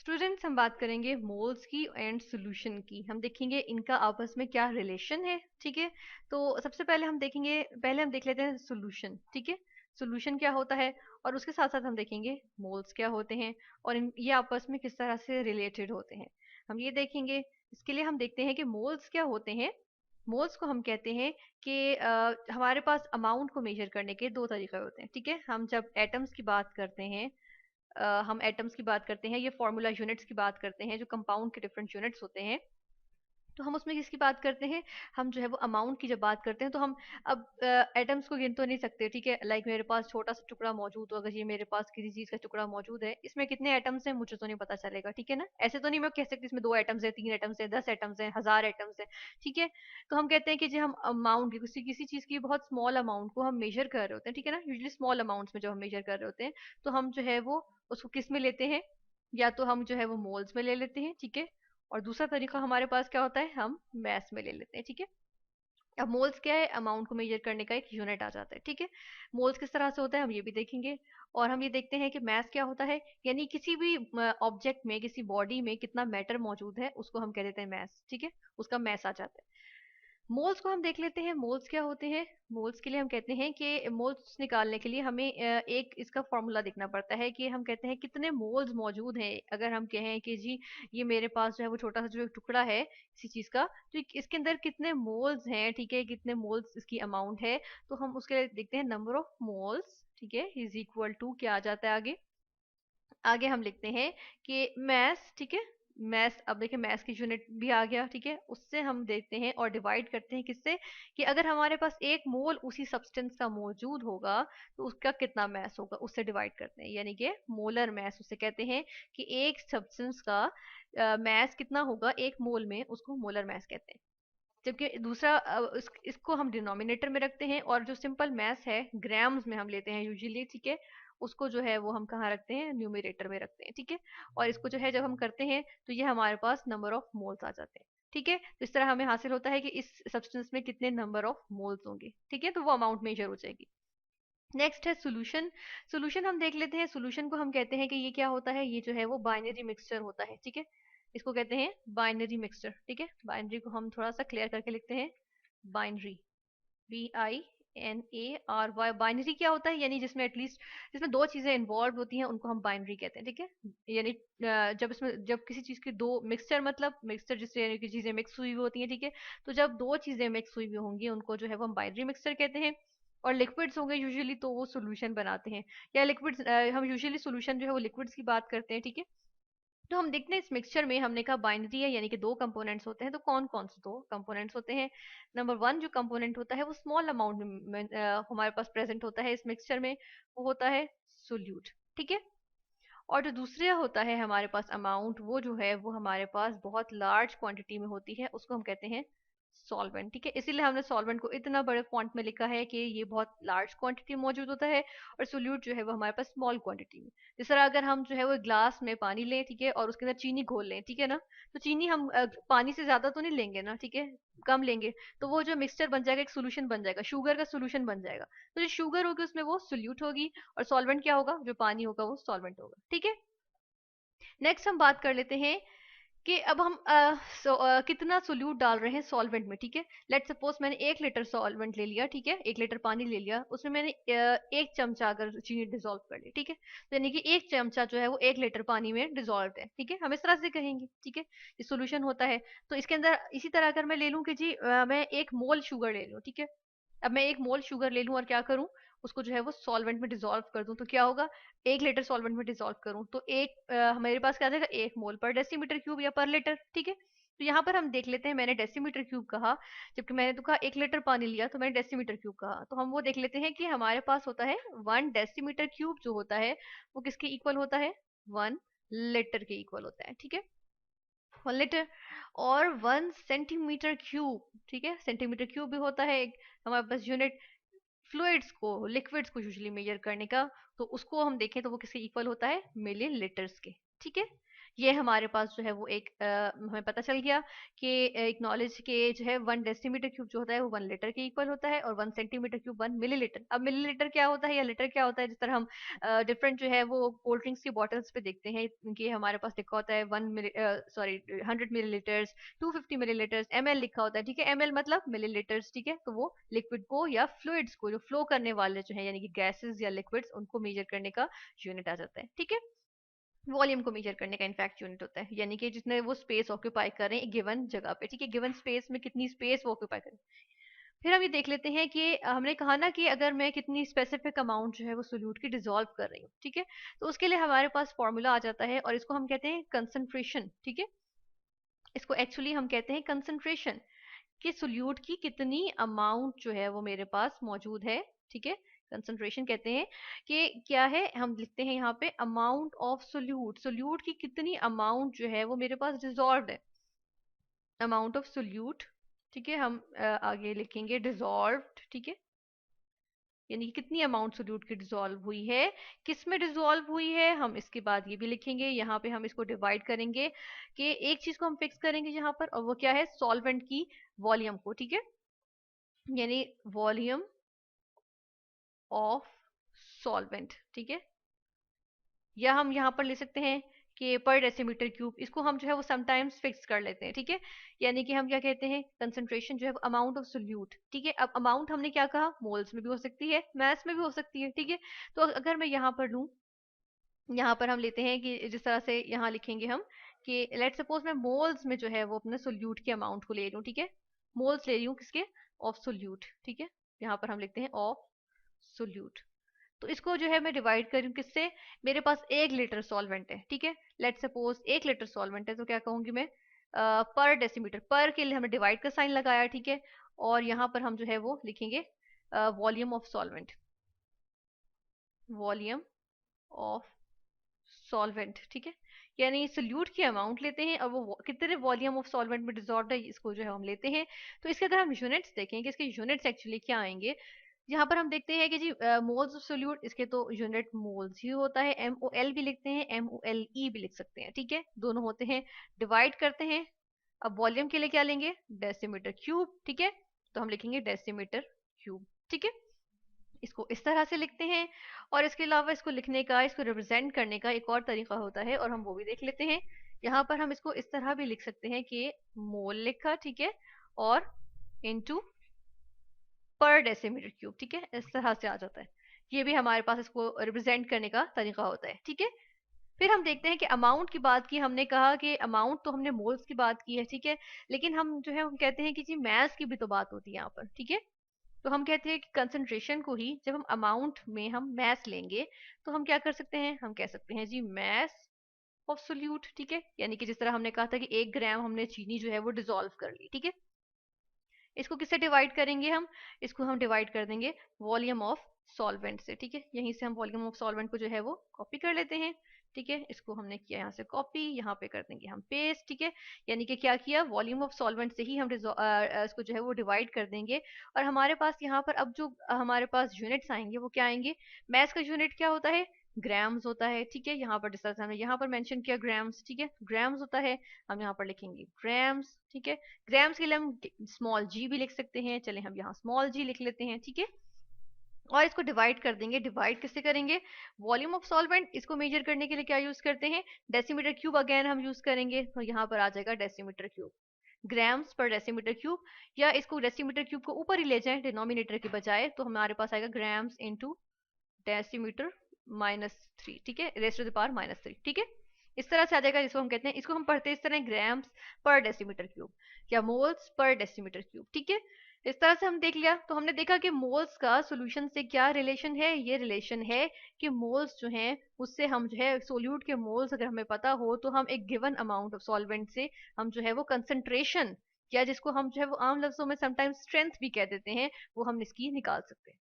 Students, हम बात करेंगे मोल्स की एंड सॉल्यूशन की। हम देखेंगे इनका आपस में क्या रिलेशन है। ठीक है, तो सबसे पहले हम देखेंगे, पहले हम देख लेते हैं सॉल्यूशन। ठीक है, सॉल्यूशन क्या होता है, और उसके साथ साथ हम देखेंगे मोल्स क्या होते हैं और ये आपस में किस तरह से रिलेटेड होते हैं, हम ये देखेंगे। इसके लिए हम देखते हैं कि मोल्स क्या होते हैं। मोल्स को हम कहते हैं कि हमारे पास अमाउंट को मेजर करने के दो तरीके होते हैं। ठीक है, हम जब एटम्स की बात करते हैं, हम एटम्स की बात करते हैं, ये फॉर्मूला यूनिट्स की बात करते हैं, जो कंपाउंड के डिफरेंट यूनिट्स होते हैं, तो हम उसमें किसकी बात करते हैं, हम जो है वो अमाउंट की जब बात करते हैं तो हम अब एटम्स को गिन तो नहीं सकते। ठीक है, लाइक मेरे पास छोटा सा टुकड़ा मौजूद हो, अगर ये मेरे पास किसी चीज का टुकड़ा मौजूद है, इसमें कितने एटम्स हैं मुझे तो नहीं पता चलेगा। ठीक है ना, ऐसे तो नहीं मैं कह सकती इसमें 2 एटम्स है, 3 एटम्स है, 10 एटम्स है, 1000 एटम्स है। ठीक है, तो हम कहते हैं कि जो हम अमाउंट किसी किसी चीज की बहुत स्मॉल अमाउंट को हम मेजर कर रहे होते हैं, ठीक है ना, यूजली स्मॉल अमाउंट्स में जब हम मेजर कर रहे होते हैं, तो हम जो है वो उसको किस में लेते हैं, या तो हम जो है वो मोल्स में ले लेते हैं। ठीक है, और दूसरा तरीका हमारे पास क्या होता है, हम मैस में ले लेते हैं। ठीक है, अब मोल्स क्या है, अमाउंट को मेजर करने का एक यूनिट आ जाता है। ठीक है, मोल्स किस तरह से होता है हम ये भी देखेंगे, और हम ये देखते हैं कि मैस क्या होता है, यानी किसी भी ऑब्जेक्ट में, किसी बॉडी में कितना मैटर मौजूद है उसको हम कह देते हैं मैस। ठीक है, उसका मैस आ जाता है। मोल्स को हम देख लेते हैं, मोल्स क्या होते हैं। मोल्स के लिए हम कहते हैं कि मोल्स निकालने के लिए हमें एक इसका फॉर्मूला देखना पड़ता है कि हम कहते हैं कितने मोल्स मौजूद हैं। अगर हम कहें कि जी ये मेरे पास जो है वो छोटा सा जो एक टुकड़ा है किसी चीज का, तो इसके अंदर कितने मोल्स हैं, ठीक है, कितने मोल्स इसकी अमाउंट है, तो हम उसके लिए देखते हैं नंबर ऑफ मोल्स। ठीक है, इज इक्वल टू क्या आ जाता है आगे, आगे हम लिखते हैं कि मैस। ठीक है, मैस, अब देखिए मैस की यूनिट भी आ गया। ठीक है, उससे हम देखते हैं और डिवाइड करते हैं किससे, कि अगर हमारे पास 1 मोल उसी सब्सटेंस का मौजूद होगा तो उसका कितना मैस होगा, उससे डिवाइड करते हैं, यानी कि मोलर मैस उसे कहते हैं, कि एक सब्सटेंस का मैस कितना होगा 1 मोल में, उसको मोलर मैस कहते हैं। जबकि दूसरा इसको हम डिनोमिनेटर में रखते हैं, और जो सिंपल मैथ है ग्राम्स में हम लेते हैं यूजुअली। ठीक है, उसको जो है वो हम कहाँ रखते हैं, न्यूमरेटर में रखते हैं। ठीक है, और इसको जो है जब हम करते हैं तो ये हमारे पास नंबर ऑफ मोल्स आ जाते हैं। ठीक है, तो इस तरह हमें हासिल होता है कि इस सब्सटेंस में कितने नंबर ऑफ मोल्स होंगे। ठीक है, तो वो अमाउंट मेजर हो जाएगी। नेक्स्ट है सोल्यूशन। सोल्यूशन हम देख लेते हैं, सोल्यूशन को हम कहते हैं कि ये क्या होता है, ये जो है वो बाइनरी मिक्सचर होता है। ठीक है, इसको कहते हैं बाइनरी मिक्सचर। ठीक है, बाइनरी को हम थोड़ा सा क्लियर करके लिखते हैं, बाइनरी, BINARY। बाइनरी क्या होता है, यानी जिसमें एटलीस्ट जिसमें दो चीजें इन्वॉल्व होती हैं उनको हम बाइनरी कहते हैं। ठीक है, यानी जब इसमें जब किसी चीज की दो मिक्सचर, मतलब मिक्सचर जिससे यानी कि चीजें मिक्स हुई हुई होती हैं। ठीक है, तो जब दो चीजें मिक्स हुई हुई होंगी उनको जो है वो हम बाइनरी मिक्सचर कहते हैं। और लिक्विड्स होंगे यूजुअली तो वो सॉल्यूशन बनाते हैं, या लिक्विड्स, हम यूजुअली सॉल्यूशन जो है वो लिक्विड्स की बात करते हैं। ठीक है, तो हम देखते हैं इस मिक्सचर में, हमने कहा बाइनरी है यानी कि दो कंपोनेंट्स होते हैं, तो कौन कौन से दो कंपोनेंट्स होते हैं। नंबर वन जो कंपोनेंट होता है वो स्मॉल अमाउंट में हमारे पास प्रेजेंट होता है इस मिक्सचर में, वो होता है सोल्यूट। ठीक है, और जो दूसरा होता है हमारे पास अमाउंट, वो जो है वो हमारे पास बहुत लार्ज क्वांटिटी में होती है, उसको हम कहते हैं सॉल्वेंट। ठीक है, इसीलिए हमने सॉल्वेंट को इतना बड़े फॉन्ट में लिखा है कि ये बहुत लार्ज क्वांटिटी में मौजूद होता है, और सोल्यूट जो है वो हमारे पास स्मॉल क्वांटिटी में। जिस तरह अगर हम जो है वो ग्लास में पानी लें, ठीक है, और उसके अंदर चीनी घोल लें, ठीक है ना, तो चीनी हम पानी से ज्यादा तो नहीं लेंगे ना, ठीक है, कम लेंगे, तो वो जो मिक्सचर बन जाएगा एक सोल्यूशन बन जाएगा, शुगर का सोल्यूशन बन जाएगा। तो जो शुगर होगी उसमें वो सोल्यूट होगी, और सॉल्वेंट क्या होगा, जो पानी होगा वो सॉल्वेंट होगा। ठीक है, नेक्स्ट हम बात कर लेते हैं कि अब हम कितना सोल्यूट डाल रहे हैं सॉल्वेंट में। ठीक है, लेट सपोज मैंने 1 लीटर सॉल्वेंट ले लिया, ठीक है, 1 लीटर पानी ले लिया, उसमें मैंने 1 चमचा अगर चीनी डिसॉल्व कर ली, ठीक है, तो यानी कि 1 चमचा जो है वो 1 लीटर पानी में डिसॉल्व है। ठीक है, हम इस तरह से कहेंगे। ठीक है, ये सोल्यूशन होता है। तो इसके अंदर इसी तरह अगर मैं ले लूं कि जी मैं 1 मोल शुगर ले लूं, ठीक है, अब मैं 1 मोल शुगर ले लूं और क्या करूं, उसको जो है वो सॉल्वेंट में डिसॉल्व कर दूं, तो क्या होगा, 1 लीटर सॉल्वेंट में डिसॉल्व करूं तो मेरे पास क्या आ जाएगा, 1 मोल पर डेसीमीटर क्यूब या पर लीटर। ठीक है, तो यहाँ पर हम देख लेते हैं, मैंने डेसीमीटर क्यूब कहा, जबकि मैंने तो कहा 1 लीटर पानी लिया, तो मैंने डेसीमीटर क्यूब कहा, तो हम वो देख लेते हैं कि हमारे पास होता है 1 डेसीमीटर क्यूब जो होता है वो किसके इक्वल होता है, 1 लीटर के इक्वल होता है। ठीक है, 1 लीटर, और 1 सेंटीमीटर क्यूब, ठीक है, सेंटीमीटर क्यूब भी होता है एक हमारे पास यूनिट फ्लूइड्स को, लिक्विड्स को यूजुअली मेजर करने का, तो उसको हम देखें तो वो किसके इक्वल होता है, मिली लीटर्स के। ठीक है, ये हमारे पास जो है वो एक हमें पता चल गया कि एक नॉलेज के जो है 1 डेसीमीटर क्यूब जो होता है वो 1 लीटर के इक्वल होता है, और 1 सेंटीमीटर क्यूब 1 मिलीलीटर। अब मिलीलीटर क्या होता है या लीटर क्या होता है, जिस तरह हम डिफरेंट जो है वो कोल्ड ड्रिंक्स की बॉटल्स पे देखते हैं कि हमारे पास लिखा होता है 100 मिलीलीटर्स, 250 मिलीलीटर्स, ml लिखा होता है, ठीक है। ml मतलब मिलीलीटर्स, ठीक है। तो वो लिक्विड को या फ्लूइड्स को, जो फ्लो करने वाले जो है यानी कि गैसेस या लिक्विड्स, उनको मेजर करने का यूनिट आ जाता है, ठीक है। वॉल्यूम को मेजर करने का इनफैक्ट यूनिट होता है, यानी कि जितने वो स्पेस ऑक्यूपाई कर रहे हैं गिवन जगह पे, ठीक है। गिवन स्पेस में कितनी स्पेस वो ऑक्यूपाई करें। फिर हम ये देख लेते हैं कि हमने कहा ना कि अगर मैं कितनी स्पेसिफिक अमाउंट जो है वो सोल्यूट की डिसॉल्व कर रही हूँ, ठीक है। तो उसके लिए हमारे पास फॉर्मूला आ जाता है और इसको हम कहते हैं कंसंट्रेशन, ठीक है। इसको एक्चुअली हम कहते हैं कंसंट्रेशन, कि सोल्यूट की कितनी अमाउंट जो है वो मेरे पास मौजूद है, ठीक है। कंसंट्रेशन कहते हैं कि क्या है, हम लिखते हैं यहाँ पे अमाउंट ऑफ सोल्यूट, सोल्यूट की कितनी अमाउंट जो है वो मेरे पास डिसॉल्व है, अमाउंट ऑफ सोल्यूट, ठीक है। हम आगे लिखेंगे डिसॉल्व्ड, ठीक है। यानी कि कितनी अमाउंट सोल्यूट की डिसॉल्व हुई है, किस में डिसॉल्व हुई है, हम इसके बाद ये भी लिखेंगे। यहाँ पे हम इसको डिवाइड करेंगे कि एक चीज को हम फिक्स करेंगे यहाँ पर, और वो क्या है, सॉल्वेंट की वॉल्यूम को, ठीक है। यानी वॉल्यूम ऑफ सॉल्वेंट, ठीक है। या हम यहाँ पर ले सकते हैं कि पर डेसीमीटर क्यूब, इसको हम जो है वो समटाइम्स फिक्स कर लेते हैं, ठीक है। यानी कि हम क्या कहते हैं, कंसंट्रेशन जो है अमाउंट ऑफ सोल्यूट, ठीक है। अब अमाउंट हमने क्या कहा, मोल्स में भी हो सकती है, मास में भी हो सकती है, ठीक है। तो अगर मैं यहाँ पर लूँ, यहाँ पर हम लेते हैं कि जिस तरह से यहाँ लिखेंगे हम कि लेट सपोज मैं मोल्स में जो है वो अपने सोल्यूट के अमाउंट को ले रही हूँ, ठीक है। मोल्स ले रही हूँ किसके, ऑफ सोल्यूट, ठीक है। यहाँ पर हम लिखते हैं ऑफ सोल्यूट। तो इसको जो है मैं डिवाइड करूँ किससे, मेरे पास 1 लीटर सॉल्वेंट है, ठीक है। लेट सपोज 1 लीटर सॉल्वेंट है, तो क्या कहूंगी मैं, पर डेसीमीटर, पर के लिए हमने डिवाइड का साइन लगाया, ठीक है। और यहाँ पर हम जो है वो लिखेंगे volume of solvent, volume of solvent, ठीक है। यानी सोल्यूट की अमाउंट लेते हैं और वो कितने वॉल्यूम ऑफ सॉल्वेंट में डिसॉल्व है, इसको जो है हम लेते हैं। तो इसके अगर हम यूनिट्स देखें कि इसके यूनिट्स एक्चुअली क्या आएंगे, यहाँ पर हम देखते हैं कि जी मोल्स ऑफ सोल्यूट, इसके तो यूनिट मोल्स ही होता है, MOL भी लिखते हैं, MOLE भी लिख सकते हैं, ठीक है, दोनों होते हैं। डिवाइड करते हैं, अब वॉल्यूम के लिए क्या लेंगे, डेसीमीटर क्यूब, ठीक है। तो हम लिखेंगे डेसीमीटर क्यूब, ठीक है। इसको इस तरह से लिखते हैं। और इसके अलावा इसको लिखने का, इसको रिप्रेजेंट करने का एक और तरीका होता है, और हम वो भी देख लेते हैं। यहाँ पर हम इसको इस तरह भी लिख सकते हैं कि मोल लिखा, ठीक है, और इनटू पर डेसीमीटर क्यूब, ठीक है, इस तरह से आ जाता है। ये भी हमारे पास इसको रिप्रेजेंट करने का तरीका होता है, ठीक है। फिर हम देखते हैं कि अमाउंट की बात की, हमने कहा कि अमाउंट तो हमने मोल्स की बात की है, ठीक है। लेकिन हम जो है हम कहते हैं कि जी मैस की भी तो बात होती है यहाँ पर, ठीक है। तो हम कहते हैं कि कंसंट्रेशन को ही जब हम अमाउंट में हम मैस लेंगे, तो हम क्या कर सकते हैं, हम कह सकते हैं जी मैस ऑफ सोल्यूट, ठीक है। यानी कि जिस तरह हमने कहा था कि 1 ग्राम हमने चीनी जो है वो डिसॉल्व कर ली, ठीक है। इसको किससे डिवाइड करेंगे हम, इसको हम डिवाइड कर देंगे वॉल्यूम ऑफ सॉल्वेंट से, ठीक है। यहीं से हम वॉल्यूम ऑफ सॉल्वेंट को जो है वो कॉपी कर लेते हैं, ठीक है। इसको हमने किया यहाँ से कॉपी, यहाँ पे कर देंगे हम पेस्ट, ठीक है। यानी कि क्या किया, वॉल्यूम ऑफ सॉल्वेंट से ही हम इसको जो है वो डिवाइड कर देंगे। और हमारे पास यहाँ पर अब जो हमारे पास यूनिट्स आएंगे वो क्या आएंगे, मैथ का यूनिट क्या होता है, ग्राम्स होता है, ठीक है। यहाँ पर जिस तरह से हमने यहाँ पर मेंशन किया ग्राम्स, ठीक है, ग्राम्स होता है, हम यहाँ पर लिखेंगे ग्राम्स, ठीक है। ग्राम्स के लिए हम स्मॉल जी भी लिख सकते हैं, चले हम यहाँ स्मॉल जी लिख लेते हैं, ठीक है। और इसको डिवाइड कर देंगे, डिवाइड किससे करेंगे, वॉल्यूम ऑफ सॉल्वेंट, इसको मेजर करने के लिए क्या यूज करते हैं, डेसीमीटर क्यूब अगेन हम यूज करेंगे, तो यहाँ पर आ जाएगा डेसीमीटर क्यूब, ग्राम्स पर डेसीमीटर क्यूब। या इसको डेसीमीटर क्यूब को ऊपर ही ले जाएं डिनोमिनेटर के बजाय, तो हमारे पास आएगा ग्राम्स इंटू डेसीमीटर -3, ठीक है, रेस्ट टू द पावर -3, ठीक है। इस तरह से आ जाएगा, जिसको हम कहते हैं, इसको हम पढ़ते हैं इस तरह ग्राम्स पर डेसीमीटर क्यूब या मोल्स पर डेसीमीटर क्यूब, ठीक है। इस तरह से हम देख लिया, तो हमने देखा कि मोल्स का सॉल्यूशन से क्या रिलेशन है, ये रिलेशन है कि मोल्स जो हैं उससे हम जो है सोल्यूट के मोल्स अगर हमें पता हो, तो हम एक गिवन अमाउंट ऑफ सॉल्वेंट से हम जो है वो कंसंट्रेशन, या जिसको हम जो है वो आम लफ्जों में समटाइम्स स्ट्रेंथ भी कह देते हैं, वो हम इसकी निकाल सकते हैं।